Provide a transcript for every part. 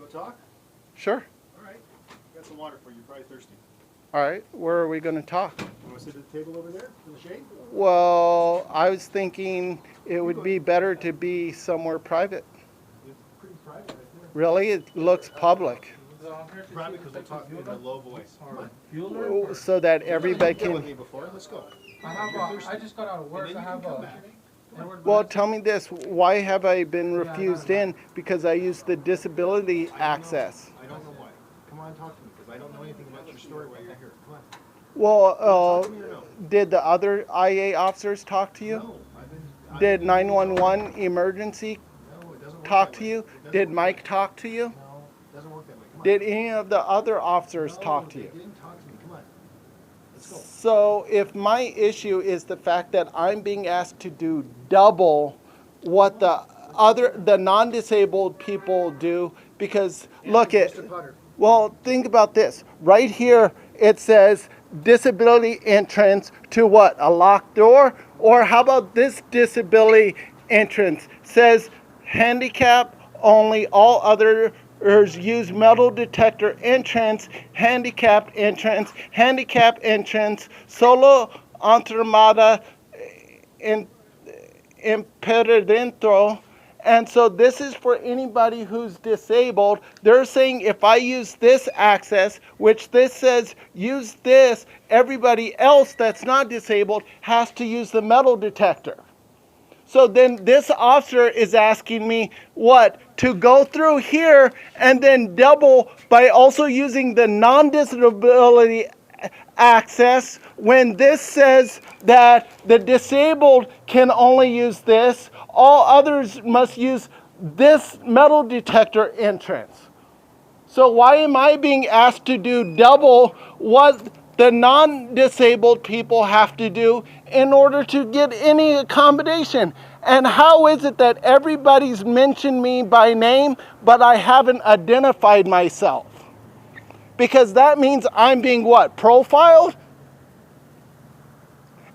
Go talk? Sure. All right. Got some water for you. You're probably thirsty. All right. Where are we going to talk? You want to sit at the table over there in the shade? Well, I was thinking it would be better to be somewhere private. It's pretty private right there. Really? It looks public. Private because we'll talk in a low voice. Come on. So that everybody You've been with can... me before. Let's go. I just got out of work. I have a. Well, tell me this. Why have I been refused in? Because I used the disability access. I don't know why. Come on, talk to me because I don't know anything about your story while you're here. Come on. Well, did the other IA officers talk to you? No. Did 911 emergency No, it doesn't work talk that to way. you? It doesn't Did work Mike that talk to you? way. No, it doesn't work that way. Come on. Did any of the other officers talk to They you? didn't talk to me. Come on. Let's go. So if my issue is the fact that I'm being asked to do double what the non-disabled people do, because look at, well, think about this. Right here it says disability entrance to what? A locked door? Or how about this disability entrance? Says handicap only, all others use metal detector entrance, handicapped entrance, solo entrada impedimento. And so this is for anybody who's disabled. They're saying if I use this access, which this says use this, everybody else that's not disabled has to use the metal detector. So then this officer is asking me what? To go through here and then double by also using the non-disability access when this says that the disabled can only use this. All others must use this metal detector entrance. So why am I being asked to do double what the non-disabled people have to do in order to get any accommodation? And how is it that everybody's mentioned me by name, but I haven't identified myself? Because that means I'm being what? Profiled?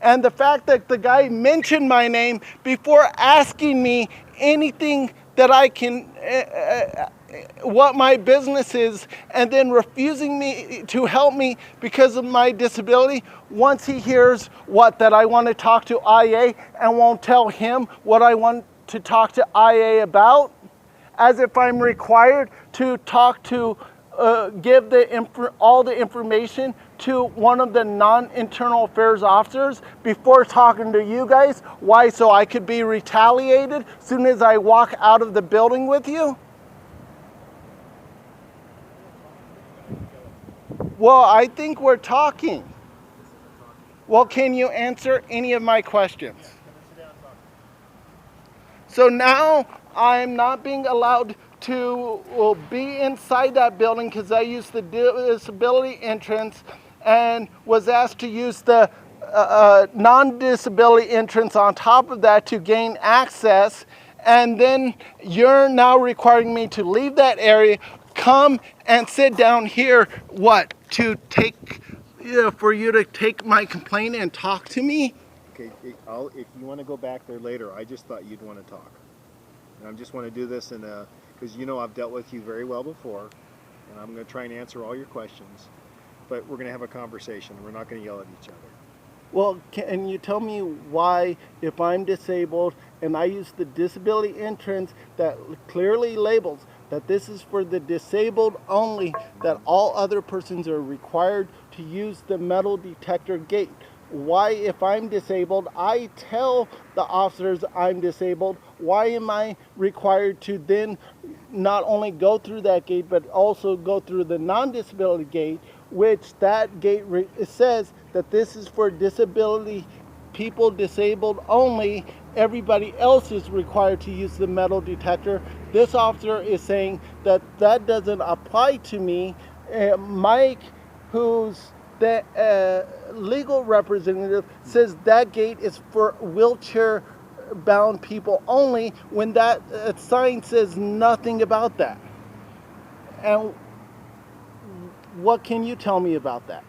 And the fact that the guy mentioned my name before asking me anything that I can, what my business is, and then refusing me to help me because of my disability, once he hears what, that I want to talk to IA and won't tell him what I want to talk to IA about, as if I'm required to talk to, give all the information to one of the non-internal affairs officers before talking to you guys. Why? So I could be retaliated as soon as I walk out of the building with you? Well, I think we're talking. Well, can you answer any of my questions? So now I'm not being allowed to be inside that building because I used the disability entrance and was asked to use the non-disability entrance on top of that to gain access. And then you're now requiring me to leave that area, come and sit down here, what, to take, for you to take my complaint and talk to me? Okay, if you want to go back there later, I just thought you'd want to talk. And I just want to do this because I've dealt with you very well before, and I'm going to try and answer all your questions. But we're going to have a conversation. We're not going to yell at each other. Well, can you tell me why, if I'm disabled and I use the disability entrance that clearly labels that this is for the disabled only, that all other persons are required to use the metal detector gate? Why, if I'm disabled, I tell the officers I'm disabled, why am I required to then not only go through that gate, but also go through the non-disability gate, which that gate says that this is for disability people disabled only. Everybody else is required to use the metal detector. This officer is saying that that doesn't apply to me. Mike, who's the legal representative, says that gate is for wheelchair bound people only, when that sign says nothing about that. And what can you tell me about that?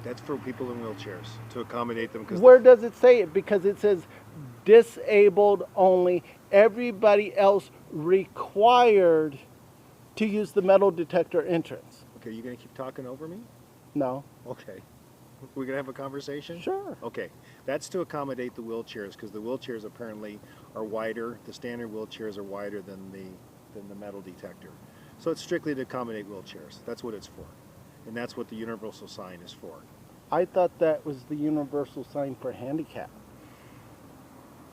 That's for people in wheelchairs, to accommodate them. Where does it say it? Because it says disabled only. Everybody else required to use the metal detector entrance. Okay, you gonna keep talking over me? No. Okay. We're gonna have a conversation? Sure. Okay. That's to accommodate the wheelchairs, because the wheelchairs apparently are wider. The standard wheelchairs are wider than the metal detector. So it's strictly to accommodate wheelchairs. That's what it's for. And that's what the universal sign is for. I thought that was the universal sign for handicap.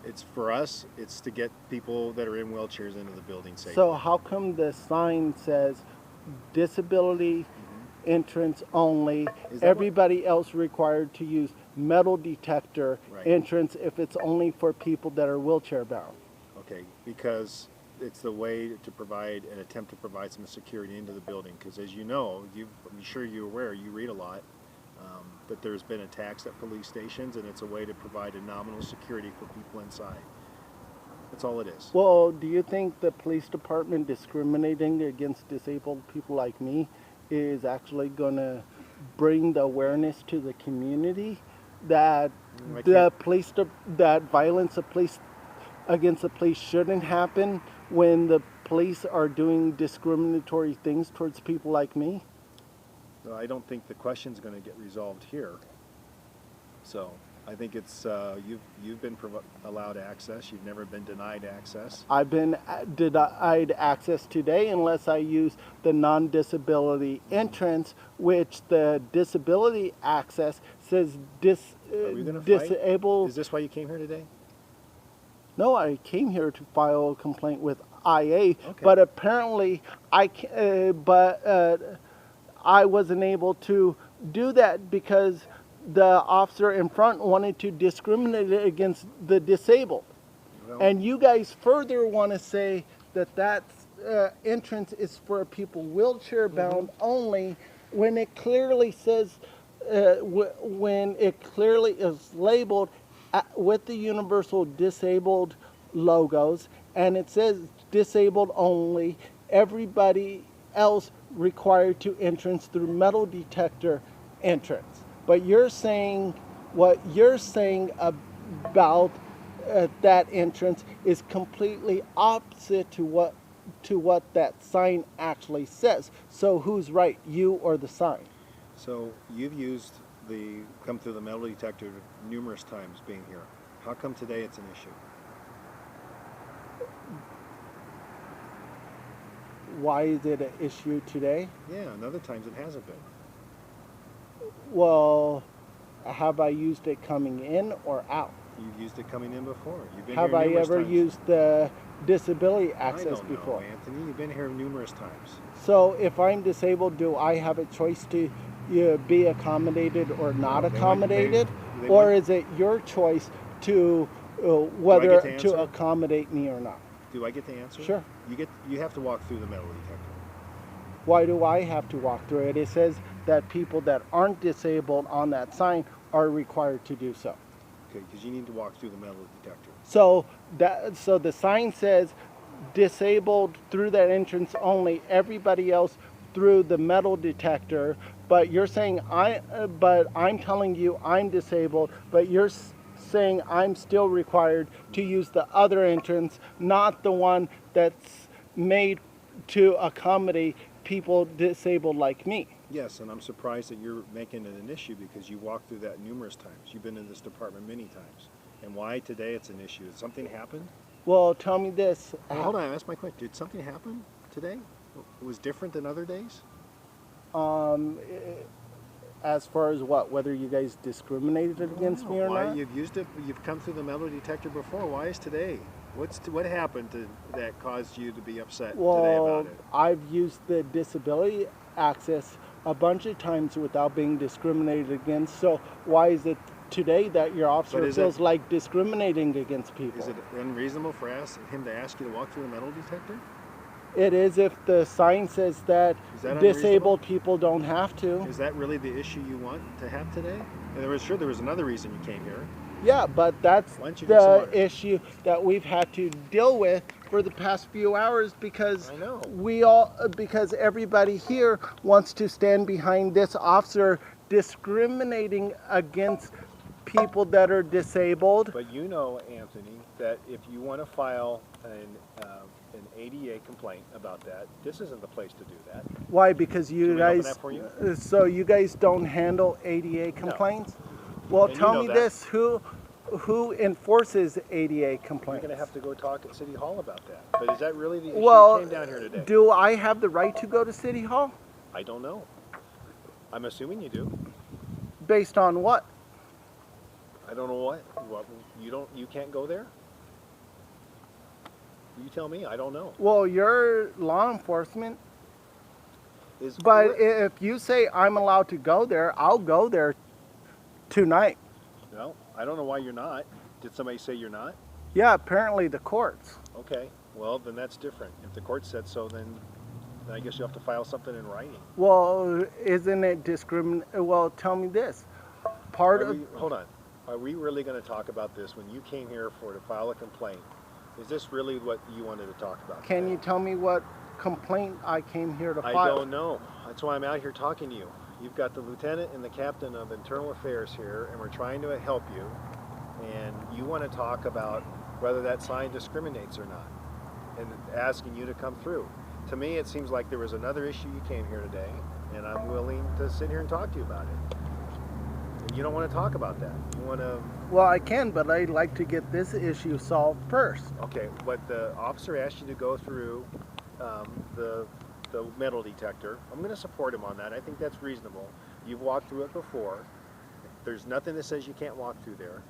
It's for us, it's to get people that are in wheelchairs into the building safely. So how come the sign says disability entrance only, everybody else required to use metal detector entrance if it's only for people that are wheelchair bound? Okay, because it's the way to provide and attempt to provide some security into the building, because as you know, I'm sure you're aware, you read a lot, that there's been attacks at police stations, and it's a way to provide a nominal security for people inside. That's all it is. Well, do you think the police department discriminating against disabled people like me is actually going to bring the awareness to the community that that violence against the police shouldn't happen when the police are doing discriminatory things towards people like me? No, I don't think the question's going to get resolved here. So I think it's you've been allowed access. You've never been denied access. I've been denied access today unless I use the non-disability entrance, which the disability access says disabled. Is this why you came here today? No, I came here to file a complaint with IA, Okay. but apparently I wasn't able to do that because the officer in front wanted to discriminate against the disabled. Well, And you guys further want to say that that entrance is for people wheelchair bound only, when it clearly says, when it clearly is labeled with the universal disabled logos, and it says disabled only, everybody else required to entrance through metal detector entrance. But you're saying what you're saying about that entrance is completely opposite to what that sign actually says. So who's right, you or the sign? So you've used come through the metal detector numerous times being here. How come today it's an issue? Why is it an issue today? Yeah, and other times it hasn't been. Well, have I used it coming in or out? You've used it coming in before. You've been Have here I numerous ever times. used the disability access I don't before? know, Anthony. You've been here numerous times. So if I'm disabled, do I have a choice to be accommodated or not accommodated? Or is it your choice to whether to accommodate me or not? Do I get the answer? Sure. You have to walk through the metal detector. Why do I have to walk through it? It says that people that aren't disabled on that sign are required to do so. Okay, because you need to walk through the metal detector. So the sign says disabled through that entrance only, everybody else through the metal detector, but you're saying I'm telling you I'm disabled, but you're saying I'm still required to use the other entrance, not the one that's made to accommodate people disabled like me. Yes, and I'm surprised that you're making it an issue because you walked through that numerous times. You've been in this department many times. And why today it's an issue? Did something happen? Well, tell me this. Hold on, ask my question. Did something happen today? It was different than other days? As far as what, whether you guys discriminated against me or not? You've used it, you've come through the metal detector before. Why is today? What happened that caused you to be upset today about it? I've used the disability access a bunch of times without being discriminated against. So why is it today that your officer feels like discriminating against people? Is it unreasonable for him to ask you to walk through the metal detector? It is if the sign says that disabled people don't have to. Is that really the issue you want to have today? And there was another reason you came here. Yeah, but that's the issue that we've had to deal with for the past few hours because because everybody here wants to stand behind this officer discriminating against people that are disabled. But you know, Anthony, that if you want to file an ADA complaint about that. This isn't the place to do that. Why? Because you Can we open guys, that for you? so you guys don't handle ADA complaints? Well, And you tell know me that. this, who enforces ADA You're complaints? going to have to go talk at City Hall about that. But is that really the issue Well, you came down here today? do I have the right to go to City Hall? I don't know. I'm assuming you do. Based on what? I don't know what. You can't go there? You tell me. I don't know. Well, you're law enforcement. Is But if you say I'm allowed to go there, I'll go there tonight. No, I don't know why you're not. Did somebody say you're not? Yeah, apparently the courts. Okay, well then that's different. If the court said so, then I guess you have to file something in writing. Well, isn't it well, tell me this. Hold on. Are we really going to talk about this when you came here to file a complaint? Is this really what you wanted to talk about? Can you tell me what complaint I came here to file? I don't know. That's why I'm out here talking to you. You've got the lieutenant and the captain of internal affairs here, and we're trying to help you. And you want to talk about whether that sign discriminates or not, and asking you to come through. To me, it seems like there was another issue you came here today, and I'm willing to sit here and talk to you about it. And you don't want to talk about that. You want to... Well, I can, but I'd like to get this issue solved first. Okay, but the officer asked you to go through the metal detector. I'm going to support him on that. I think that's reasonable. You've walked through it before. There's nothing that says you can't walk through there.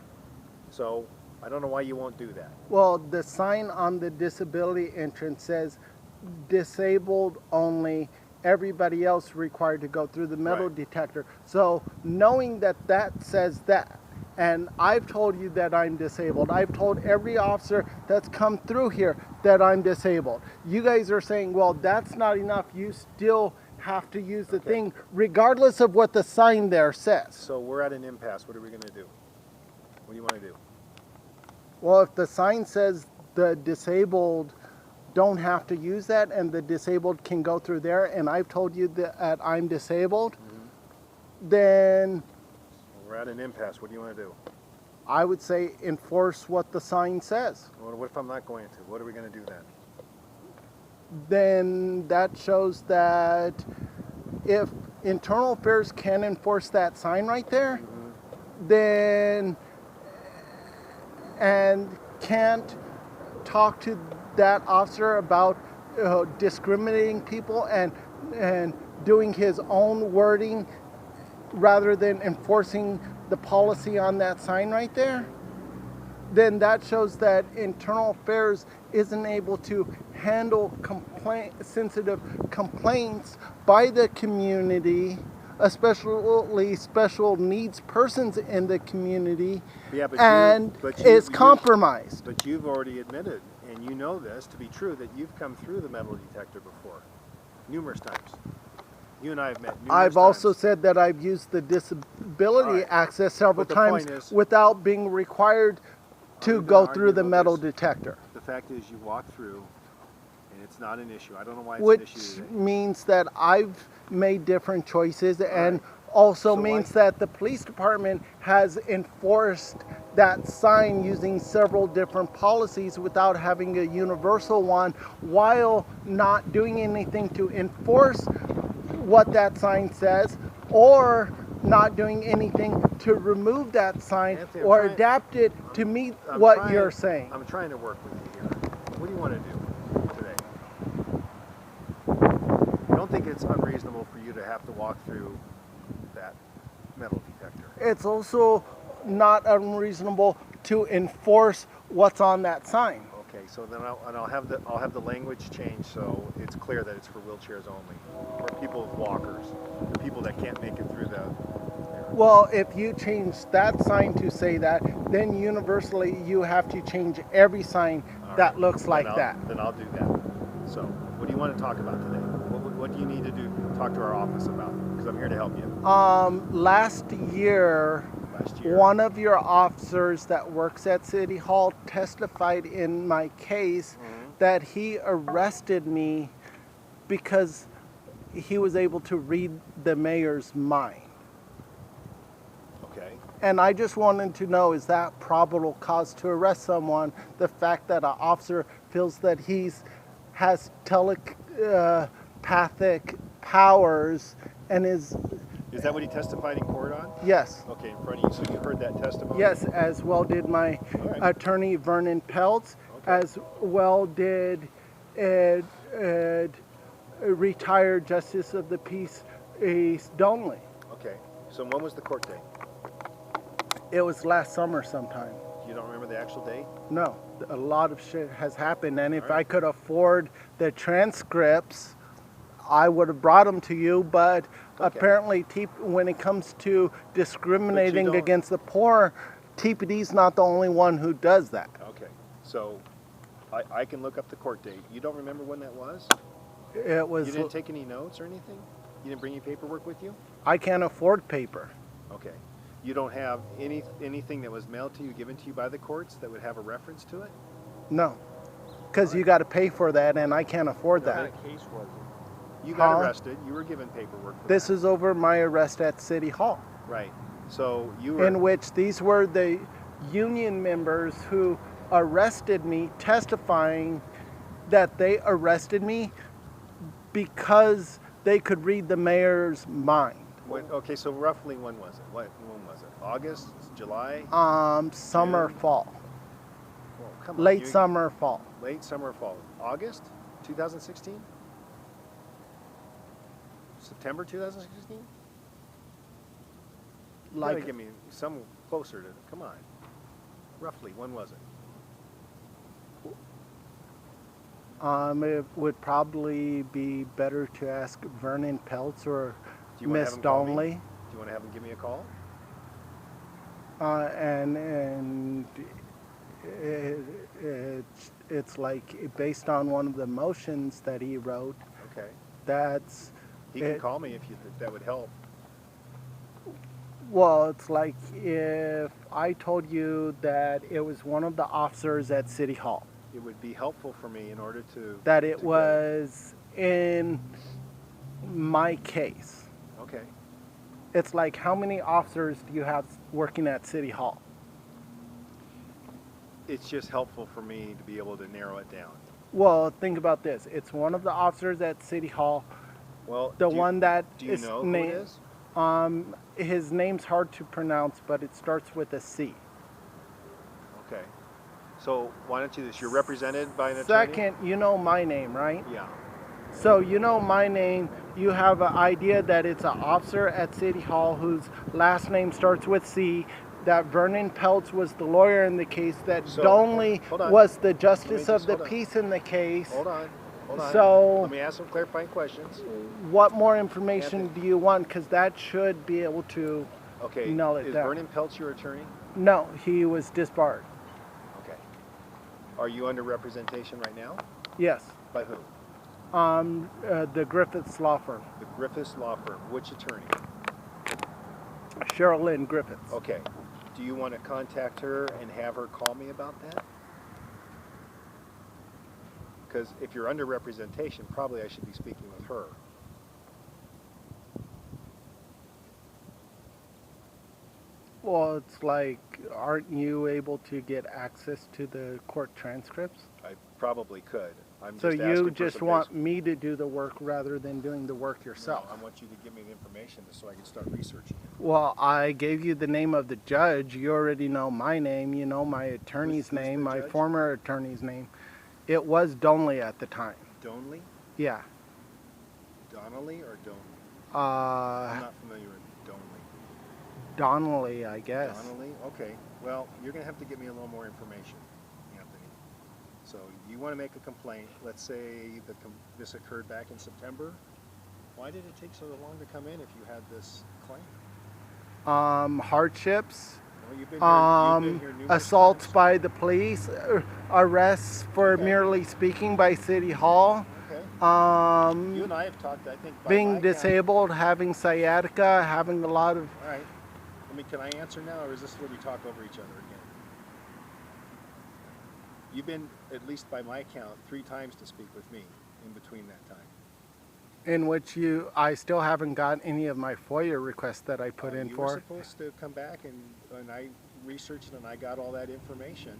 So I don't know why you won't do that. Well, the sign on the disability entrance says disabled only, everybody else required to go through the metal detector. So knowing that that says that, and I've told you that I'm disabled. I've told every officer that's come through here that I'm disabled. You guys are saying, well, that's not enough. You still have to use the thing regardless of what the sign there says. So we're at an impasse. What are we going to do? What do you want to do? Well, if the sign says the disabled don't have to use that and the disabled can go through there, and I've told you that I'm disabled, then we're at an impasse. What do you want to do? I would say enforce what the sign says. Well, what if I'm not going to? What are we going to do then? Then that shows that if internal affairs can enforce that sign right there, then and can't talk to that officer about discriminating people and doing his own wording rather than enforcing the policy on that sign right there, then that shows that internal affairs isn't able to handle sensitive complaints by the community, especially special needs persons in the community, is compromised. But you've already admitted, and you know this to be true, that you've come through the metal detector before, numerous times. You and I have met numerous times. I've also said that I've used the disability access several times without being required to go through the metal detector. The fact is you walk through and it's not an issue. I don't know why it's an issue today. Which means that I've made different choices and also means that the police department has enforced that sign using several different policies without having a universal one, while not doing anything to enforce what that sign says, or not doing anything to remove that sign, Anthony, or adapt it to meet what you're saying. I'm trying to work with you here. What do you want to do today? I don't think it's unreasonable for you to have to walk through that metal detector. It's also not unreasonable to enforce what's on that sign. Okay, so then I'll have the language changed so it's clear that it's for wheelchairs only, or people with walkers, the people that can't make it through the... Well, if you change that sign to say that, then universally you have to change every sign that looks like that. Then I'll do that. So, what do you want to talk about today? What do you need to talk to our office about? Because I'm here to help you. Last year, one of your officers that works at City Hall testified in my case that he arrested me because he was able to read the mayor's mind. Okay. And I just wanted to know, is that probable cause to arrest someone, the fact that an officer feels that he's has telepathic powers and is... Is that what he testified in court on? Yes. Okay, in front of you, so you heard that testimony? Yes, as well did my attorney Vernon Peltz, as well did retired Justice of the Peace Ace Donley. Okay, so when was the court date? It was last summer sometime. You don't remember the actual date? No, a lot of shit has happened, and if I could afford the transcripts, I would have brought them to you, but apparently when it comes to discriminating against the poor, TPD's not the only one who does that. Okay, so I can look up the court date. You don't remember when that was? It was... You didn't take any notes or anything? You didn't bring any paperwork with you? I can't afford paper. Okay. You don't have anything that was mailed to you, given to you by the courts that would have a reference to it? No, because you got to pay for that, and I can't afford that. What kind of case was it? You got arrested. You were given paperwork for This that. is over my arrest at City Hall. Right. So you were... In which these were the union members who arrested me, testifying that they arrested me because they could read the mayor's mind. Okay, so roughly when was it? When was it? August? July? Summer, June? fall. Well, come on, Late summer, fall. Late summer, fall. August 2016? September 2016? You gotta give me some closer to... Come on. Roughly, when was it? It would probably be better to ask Vernon Peltz or Miss Donley. Do you want to have him give me a call? And it's like based on one of the motions that he wrote. Okay. That's... He can call me if you think that would help. Well, it's like if I told you that it was one of the officers at City Hall. It would be helpful for me in order to... That it was in my case. Okay. It's like, how many officers do you have working at City Hall? It's just helpful for me to be able to narrow it down. Well, think about this. It's one of the officers at City Hall. Well, the one that do you know who it is? His name's hard to pronounce, but it starts with a C. Okay. So why don't you do this? You're represented by an attorney? Second, you know my name, right? Yeah. So you know my name. You have an idea that it's an officer at City Hall whose last name starts with C, that Vernon Peltz was the lawyer in the case, that Donley was the justice of the peace in the case. Hold on. So let me ask some clarifying questions. What more information do you want? Because that should be able to nail it down. Is Vernon Peltz your attorney? No, he was disbarred. Okay. Are you under representation right now? Yes. By who? The Griffiths Law Firm. The Griffiths Law Firm. Which attorney? Cheryl Lynn Griffiths. Okay. Do you want to contact her and have her call me about that? Because if you're under representation, probably I should be speaking with her. Well, it's like, aren't you able to get access to the court transcripts? I probably could. So you just want me to do the work rather than doing the work yourself? No, I want you to give me the information so I can start researching it. Well, I gave you the name of the judge. You already know my name. You know my attorney's name, my former attorney's name. It was Donley at the time. Donley? Yeah. Donnelly or Donley? I'm not familiar with Donley. Donnelly, I guess. Donnelly? Okay. Well, you're going to have to give me a little more information, Anthony. So you want to make a complaint. Let's say this occurred back in September. Why did it take so long to come in if you had this claim? Hardships. Well, you've been here assaults times. by the police, arrests for merely speaking by City Hall. Okay. You and I have talked, I think, being disabled, having sciatica, having a lot of... All right. Can I answer now, or is this where we talk over each other again? You've been, at least by my count, 3 times to speak with me in between that time. In which I still haven't got any of my FOIA requests that I put in for. You were supposed to come back, and I researched and I got all that information,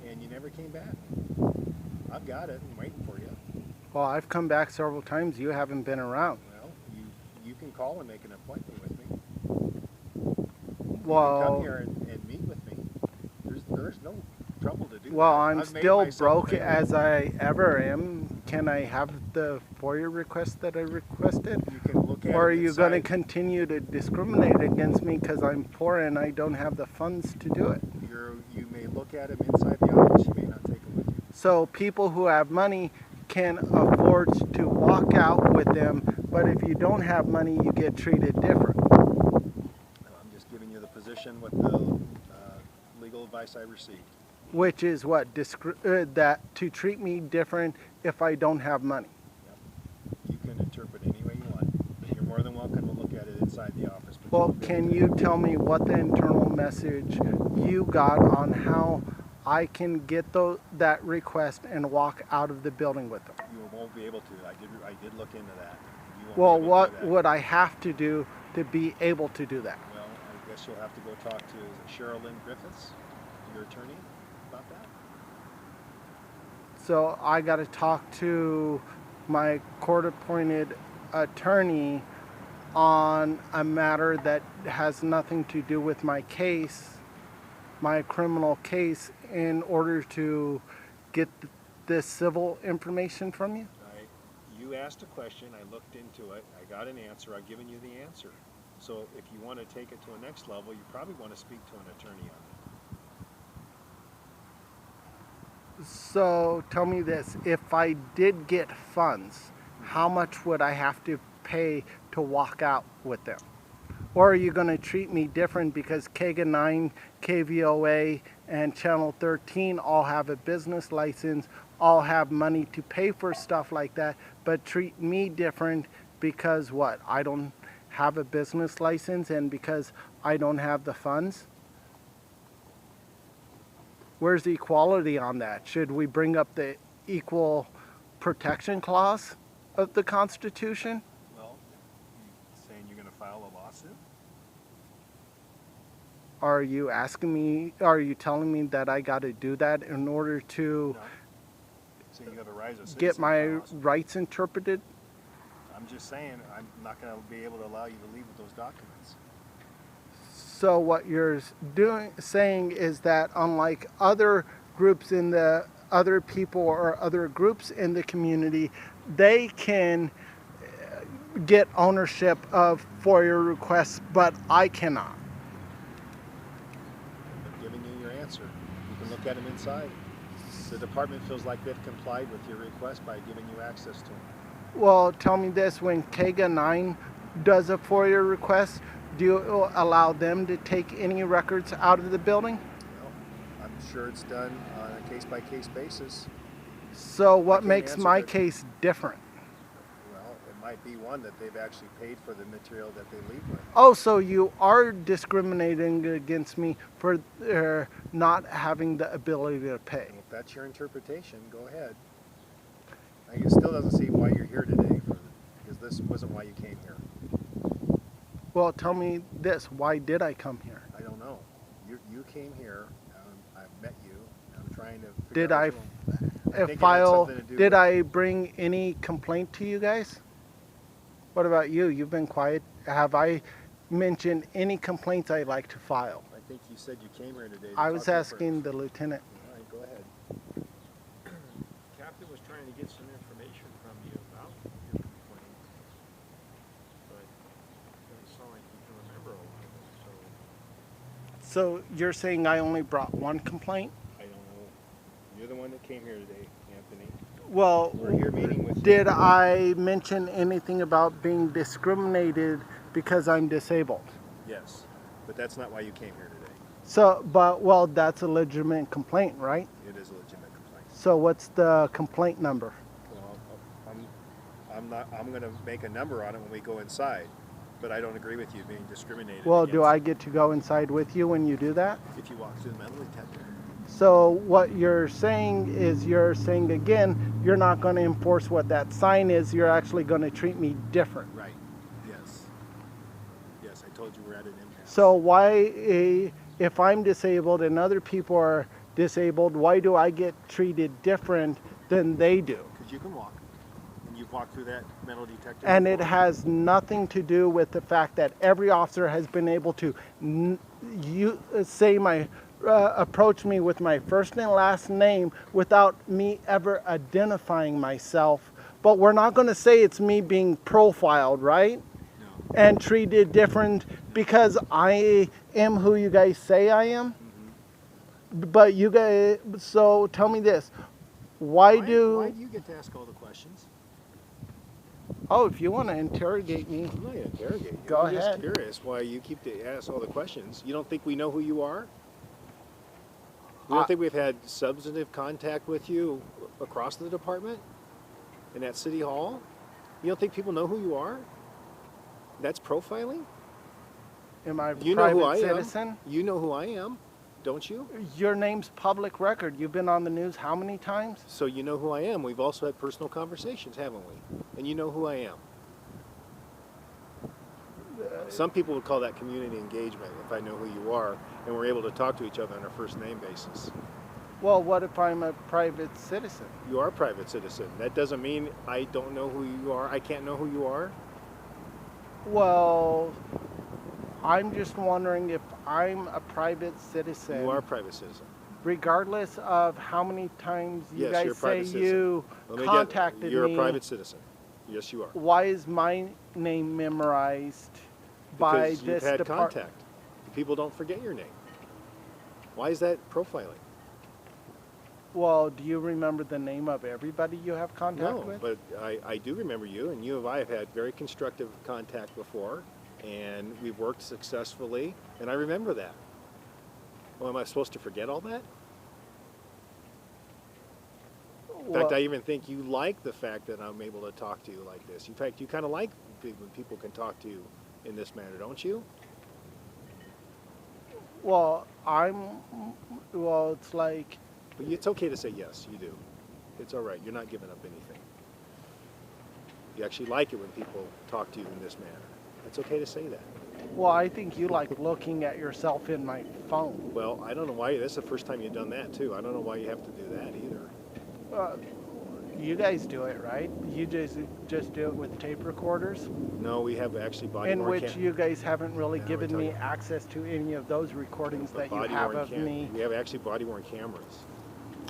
and you never came back. I've got it. I'm waiting for you. Well, I've come back several times. You haven't been around. Well, you can call and make an appointment with me. You can Well, come here and meet with me. There's no trouble to do well, that. I'm I've made still myself broke available. as I ever am. Can I have the FOIA request that I requested? You can look at Or are it you going to inside. continue to discriminate against me because I'm poor and I don't have the funds to do it? You may look at them inside the office. You may not take them with you. So people who have money can afford to walk out with them, but if you don't have money, you get treated different. I'm just giving you the position with the legal advice I received. Which is what? That to treat me different if I don't have money. You can interpret any way you want, but you're more than welcome to look at it inside the office. But Well, can you tell me what the internal message you got on how I can get that request and walk out of the building with them? You won't be able to. I did look into that. You won't Well, be able to do what that. would I have to do to be able to do that? Well, I guess you'll have to go talk to Sherilyn Griffiths, your attorney, about that. So I got to talk to my court-appointed attorney on a matter that has nothing to do with my case, my criminal case, in order to get this civil information from you? You asked a question, I looked into it, I got an answer, I've given you the answer. So if you want to take it to a next level, you probably want to speak to an attorney on it. So tell me this, if I did get funds, how much would I have to pay to walk out with them? Or are you going to treat me different because KEGA 9, KVOA, and Channel 13 all have a business license, all have money to pay for stuff like that, but treat me different because what? I don't have a business license and because I don't have the funds? Where's the equality on that? Should we bring up the equal protection clause of the Constitution? Well, you saying you're going to file a lawsuit? Are you asking me, are you telling me that I got to do that in order to No. So you got to rise a get my citizen rights interpreted? I'm just saying I'm not going to be able to allow you to leave with those documents. So what you're saying is that unlike other groups in the other people or other groups in the community, they can get ownership of FOIA requests, but I cannot. I'm giving you your answer. You can look at them inside. The department feels like they've complied with your request by giving you access to them. Well, tell me this, when KEGA 9 does a FOIA request, do you allow them to take any records out of the building? Well, I'm sure it's done on a case-by-case basis. So what can't makes answer my that. case different? Well, it might be one that they've actually paid for the material that they leave with. Oh, so you are discriminating against me for not having the ability to pay. Well, if that's your interpretation, go ahead. It still doesn't seem why you're here today, because this wasn't why you came here. Well, tell me this, why did I come here? I don't know. You came here. I've met you. I'm trying to figure Did out I what's wrong. I think it had file, something to do did with- I bring any complaint to you guys? What about you? You've been quiet. Have I mentioned any complaints I'd like to file? I think you said you came here today. I was asking the lieutenant. All right, go ahead. Captain was trying to get some information from you about your complaint, but it doesn't sound like you can remember a lot of it, so. So you're saying I only brought one complaint? I don't know. You're the one that came here today, Anthony. Well, We're here meeting with you. did I mention anything about being discriminated because I'm disabled? Yes, but that's not why you came here today. So, well, that's a legitimate complaint, right? It is a legitimate complaint. So what's the complaint number? Well, I'm going to make a number on it when we go inside, but I don't agree with you being discriminated Well, against. do I get to go inside with you when you do that? If you walk through the metal detector. So what you're saying is you're saying again, you're not going to enforce what that sign is. You're actually going to treat me different. Right. Yes. Yes, I told you we're at an impasse. So why, if I'm disabled and other people are disabled, why do I get treated different than they do? Because you can walk. And you've walked through that metal detector And it before? has nothing to do with the fact that every officer has been able to approach me with my first and last name without me ever identifying myself. But we're not going to say it's me being profiled, right? No. And treated different because I am who you guys say I am. But you guys, so tell me this. Why do you get to ask all the questions? Oh, if you want to interrogate me, I'm not going to interrogate you. Go I'm ahead. just curious why you keep to ask all the questions. You don't think we know who you are? You don't think we've had substantive contact with you across the department? And at City Hall? You don't think people know who you are? That's profiling? am I a You know who private I citizen? am. You know who I am, don't you? Your name's public record. You've been on the news how many times? So you know who I am. We've also had personal conversations, haven't we? And you know who I am. Some people would call that community engagement if I know who you are and we're able to talk to each other on a first name basis. Well, what if I'm a private citizen? You are a private citizen. That doesn't mean I don't know who you are. I can't know who you are. Well, I'm just wondering if I'm a private citizen. You are a private citizen. Regardless of how many times you Yes, you're guys a say private citizen. you Let me contacted You're me. a private citizen. Yes, you are. Why is my name memorized by Because you've this had department? contact. People don't forget your name. Why is that profiling? Well, do you remember the name of everybody you have contact No, with? but I do remember you, and you and I have had very constructive contact before, and we've worked successfully, and I remember that. Well, am I supposed to forget all that? In fact, I even think you like the fact that I'm able to talk to you like this. In fact, you kind of like when people can talk to you in this manner, don't you? Well, it's like, But it's okay to say yes, you do. It's all right. You're not giving up anything. You actually like it when people talk to you in this manner. It's okay to say that. well, I think you like looking at yourself in my phone. Well, I don't know why. That's the first time you've done that, too. I don't know why you have to do that either. You guys do it, right? You just do it with tape recorders, No, we have actually body in worn which you guys haven't really Yeah, given let me me tell you. access to any of those recordings that you body have worn of me. We have actually body worn cameras.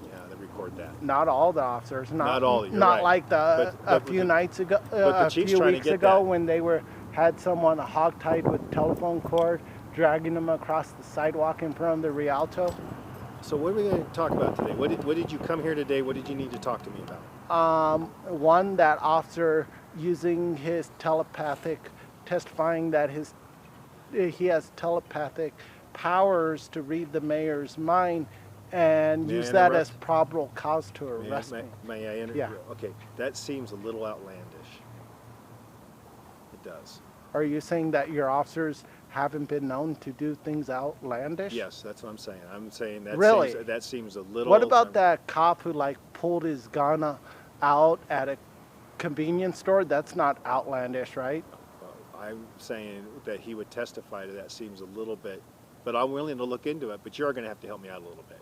Yeah, that record that. Not all the officers, Not all, you're not right. like But a the- few nights ago, the a chief's few trying to weeks get ago that. when they had someone hogtied with telephone cord, dragging them across the sidewalk in front of the Rialto. So what are we going to talk about today? What did you come here today? What did you need to talk to me about? One, that officer using his telepathic, testifying that he has telepathic powers to read the mayor's mind and May I use that interrupt? as probable cause to arrest me. May I interrupt? Yeah. Okay, that seems a little outlandish. It does. Are you saying that your officers haven't been known to do things outlandish? Yes, that's what I'm saying. I'm saying that Really? that seems a little. What about that cop who pulled his gun out at a convenience store? That's not outlandish, right? I'm saying that he would testify to that seems a little bit, but I'm willing to look into it. But you're going to have to help me out a little bit.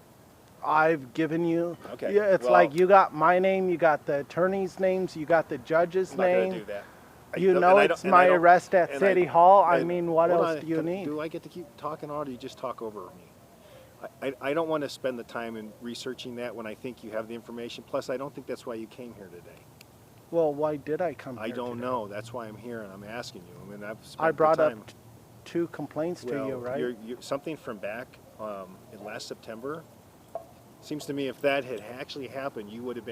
I've given you. Okay, Yeah, it's well- like you got my name, you got the attorney's names, you got the judge's I'm not going to name. do that. You and know I it's don't- and I my don't- arrest at and City Hall. I and- mean, what hold else on, do you need? Do I get to keep talking, or do you just talk over me? I don't want to spend the time in researching that when I think you have the information. Plus, I don't think that's why you came here today. Well, why did I come here I don't today? know. That's why I'm here, and I'm asking you. I mean, I've spent I brought the up time. two complaints to you, right? Something from back in last September. Seems to me if that had actually happened, you would have been